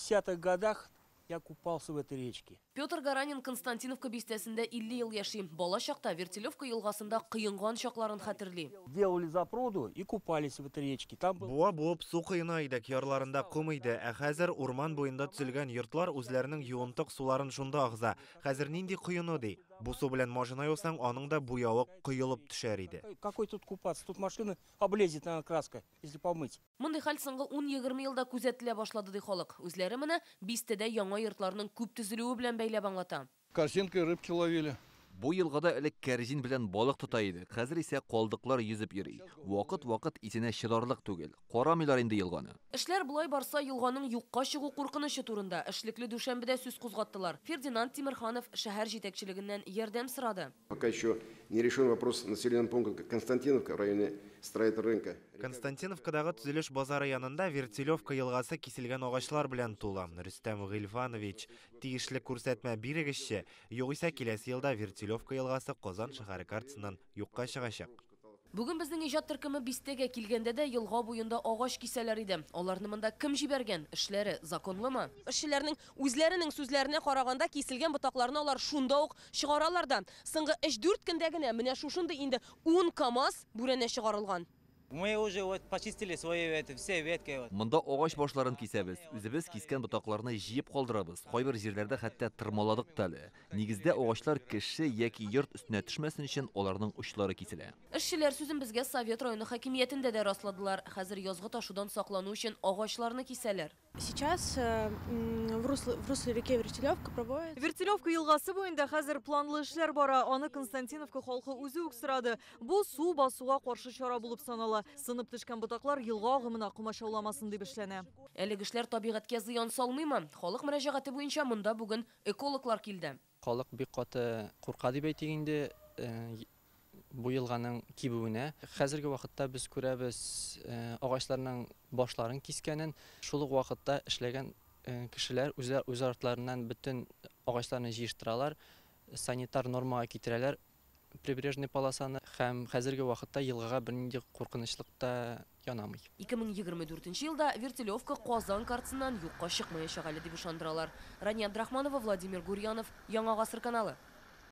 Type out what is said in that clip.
60-х годах я купался в этой речке. Петр Гаранин Константиновка бистесінде 50 ел яши. Бала шақта Вертилевка елғасында қиынған шақларын хатырли. Делали запруду и купались в этой речке. Буа буып су қиына иді, ярларында құм иді. Хәзір урман бойында түзілген йортлар үзләренең юынтык суларын шунда агыза. Хәзір нинди құйыны ди. Бу су белән машина яусаң, аның да буявы құйылып төшәр иде. Какой тут купаться? Тут машина облезет на краска, если помыть. Мындай хәл соңгы 10-20 елда күзәтелә башлады ди халык. Үзләре менә бистедә яңа йортларның күп төзелүе белән бәйләп аңлата. Корзинкой рыбки ловили. Бу елгада элек кәрзин белән балык тота иде. Хәзер исә калдыклар йөзеп йөри. Вакыт исенә чыдарлык түгел. Карамыйлар инде елганы. Эшләр булай барса елганың юкка чыгу куркынышы турында эшлекле дүшәмбедә сүз кузгаттылар. Фердинанд Тимирханов шәһәр җитәкчелегеннән ярдәм сорады. Пока еще не решен вопрос населенного пункта Константиновка в районе строительного рынка. Константиновкадагы төзелеш базары янында Вертилевка елгасы киселгән агачлар белән тула. Рөстәм Гыйльфанович, тиешле күрсәтмә бирегезче, югыйсә киләсе елда Вертилевка елгасы Казан шәһәре картасыннан юкка чыгачак. Бүген безнең иҗат төркеме бистәгә килгәндә дә елга буенда агач кисәләр иде. Аларны монда кем җибәргән? Эшләре законлымы? Эшчеләрнең үзләренең сүзләренә караганда киселгән ботакларны алар шунда ук чыгаралар да. Соңгы 3-4 көндә генә менә шушында инде 10 КАМАЗ бүрәнә чыгарылган. Мы уже почистили свои все ветки. Монда агач башларын кисәбез. Үзебез кискән ботакларны җыеп калдырабыз. Кайбер җирләрдә хәтта тырмаладык та әле. Нигездә агачлар кеше яки йорт өстенә төшмәсен өчен аларның учлары киселә. Эшчеләр сүзен безгә Совет районы хакимиятендә дә расладылар. Хәзер язгы ташудан саклану өчен агачларны кисәләр. Сейчас в русле реки Вертилевка проводит. Вертилевка елгасы буенда хәзер планлы эшләр бара. Аны Константиновка халкы үзе үк сорады. Бу су басуга каршы чара булып санала. Сынып төшкән ботаклар елга агымына кумашауламасын дип эшләнә. Әлеге эшләр табигатькә зыян салмыймы? Халык мөрәҗәгате буенча монда бүген экологлар килде. Халык бик каты курка дип әйтик инде бу елганың кибүенә. Хәзерге вакытта без күрәбез агачларның башларын кискәнен. Шул ук вакытта эшләгән кешеләр үз артларыннан бөтен агачларны җыештыралар, санитар нормага китерәләр. Прибрежный полосаны һәм хәзерге вакытта елгага бернинди куркынычлык та янамый. 2024 елда Вертилевка Казан картасыннан юкка чыкмаячак әле дип ышандыралар. Рания Абдрахманова, Владимир Гурьянов, Яңа гасыр каналы.